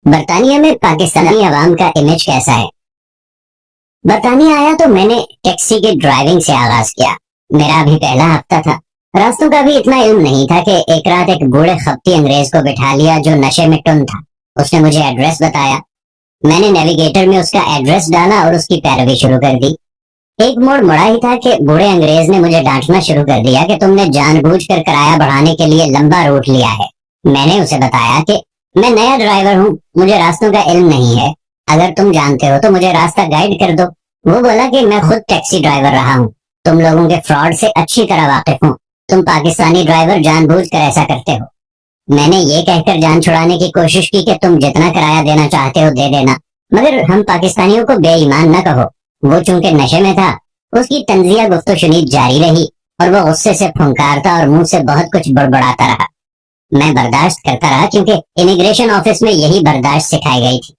برطانیہ میں پاکستانی عوام کا امیج کیسا ہے؟ برطانیہ آیا تو میں نے ٹیکسی کی ڈرائیونگ سے آغاز کیا۔ میرا ابھی پہلا ہفتہ تھا، راستوں کا بھی اتنا علم نہیں تھا کہ ایک رات ایک بوڑھے خپتی انگریز کو بٹھا لیا جو نشے میں ٹن تھا۔ اس نے مجھے ایڈریس بتایا، میں نے نیویگیٹر میں اس کا ایڈریس ڈالا اور اس کی پیروی شروع کر دی۔ ایک موڑ مڑا ہی تھا کہ بوڑھے انگریز نے مجھے ڈانٹنا شروع کر دیا کہ تم نے جان بوجھ کر کرایہ بڑھانے کے لیے لمبا روٹ لیا ہے۔ میں نے اسے بتایا کہ میں نیا ڈرائیور ہوں، مجھے راستوں کا علم نہیں ہے، اگر تم جانتے ہو تو مجھے راستہ گائیڈ کر دو۔ وہ بولا کہ میں خود ٹیکسی ڈرائیور رہا ہوں، تم لوگوں کے فراڈ سے اچھی طرح واقف ہوں، تم پاکستانی ڈرائیور جان بوجھ کر ایسا کرتے ہو۔ میں نے یہ کہہ کر جان چھڑانے کی کوشش کی کہ تم جتنا کرایہ دینا چاہتے ہو دے دینا، مگر ہم پاکستانیوں کو بے ایمان نہ کہو۔ وہ چونکہ نشے میں تھا، اس کی طنزیہ گفت و شنید جاری رہی اور وہ غصے سے پھنکارتا اور منہ سے بہت کچھ بڑبڑاتا رہا۔ میں برداشت کرتا رہا کیونکہ امیگریشن آفس میں یہی برداشت سکھائی گئی تھی۔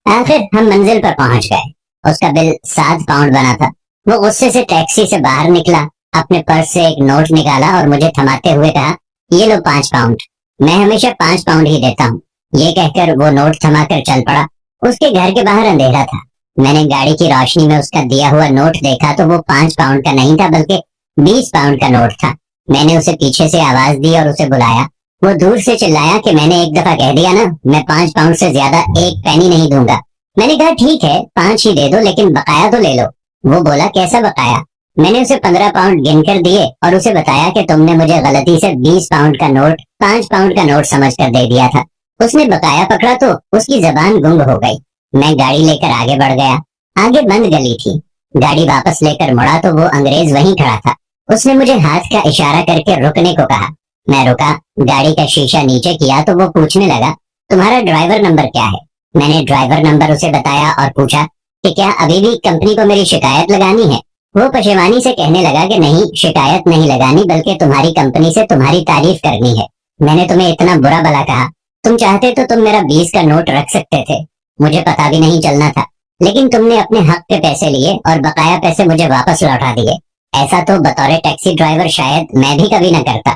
آخر ہم منزل پر پہنچ گئے۔ اس کا بل 7 پاؤنڈ بنا تھا۔ وہ غصے سے ٹیکسی سے باہر نکلا، اپنے پرس سے ایک نوٹ نکالا اور مجھے تھماتے ہوئے کہا، یہ لو 5 پاؤنڈ، میں ہمیشہ 5 پاؤنڈ ہی دیتا ہوں۔ یہ کہہ کر وہ نوٹ تھما کر چل پڑا۔ اس کے گھر کے باہر اندھیرا تھا، میں نے گاڑی کی روشنی میں اس کا دیا ہوا نوٹ دیکھا تو وہ 5 پاؤنڈ کا نہیں تھا بلکہ 20 پاؤنڈ کا نوٹ تھا۔ میں نے اسے پیچھے سے آواز دی اور اسے بلایا۔ وہ دور سے چلایا کہ میں نے ایک دفعہ کہہ دیا نا، میں 5 پاؤنڈ سے زیادہ 1 پینی نہیں دوں گا۔ میں نے کہا ٹھیک ہے 5 ہی دے دو لیکن بقایا تو لے لو۔ وہ بولا کیسا بقایا؟ میں نے اسے 15 پاؤنڈ گن کر دیے اور اسے بتایا کہ تم نے مجھے غلطی سے 20 پاؤنڈ کا نوٹ 5 پاؤنڈ کا نوٹ سمجھ کر دے دیا تھا۔ اس نے بقایا پکڑا تو اس کی زبان گنگ ہو گئی۔ میں گاڑی لے کر آگے بڑھ گیا۔ آگے بند گلی تھی، گاڑی واپس لے کر مڑا تو وہ انگریز وہیں کھڑا تھا۔ اس نے مجھے ہاتھ کا اشارہ کر کے رکنے کو کہا۔ میں رکا، گاڑی کا شیشہ نیچے کیا تو وہ پوچھنے لگا، تمہارا ڈرائیور نمبر کیا ہے؟ میں نے ڈرائیور نمبر اسے بتایا اور پوچھا کہ کیا ابھی بھی کمپنی کو میری شکایت لگانی ہے؟ وہ پشیمانی سے کہنے لگا کہ نہیں، شکایت نہیں لگانی بلکہ تمہاری کمپنی سے تمہاری تعریف کرنی ہے۔ میں نے تمہیں اتنا برا بھلا کہا، تم چاہتے تو تم میرا 20 کا نوٹ رکھ سکتے تھے، مجھے پتا بھی نہیں چلنا تھا، لیکن تم نے اپنے حق کے پیسے لیے اور بقایا پیسے مجھے واپس لوٹا دیے۔ ایسا تو بطور ٹیکسی ڈرائیور شاید میں بھی کبھی نہ کرتا۔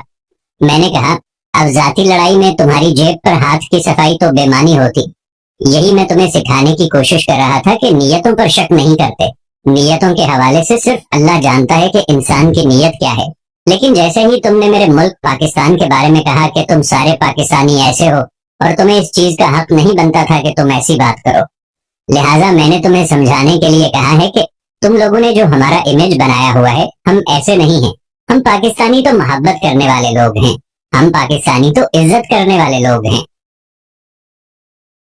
میں نے کہا، اب ذاتی لڑائی میں تمہاری جیب پر ہاتھ کی صفائی تو بےمانی ہوتی۔ یہی میں تمہیں سکھانے کی کوشش کر رہا تھا کہ نیتوں پر شک نہیں کرتے، نیتوں کے حوالے سے صرف اللہ جانتا ہے کہ انسان کی نیت کیا ہے۔ لیکن جیسے ہی تم نے میرے ملک پاکستان کے بارے میں کہا کہ تم سارے پاکستانی ایسے ہو اور تمہیں اس چیز کا حق نہیں بنتا تھا کہ تم ایسی بات کرو، لہٰذا میں نے تمہیں سمجھانے کے لیے کہا ہے کہ تم لوگوں نے جو ہمارا امیج بنایا ہوا ہے، ہم ایسے نہیں ہیں۔ ہم پاکستانی تو محبت کرنے والے لوگ ہیں، ہم پاکستانی تو عزت کرنے والے لوگ ہیں۔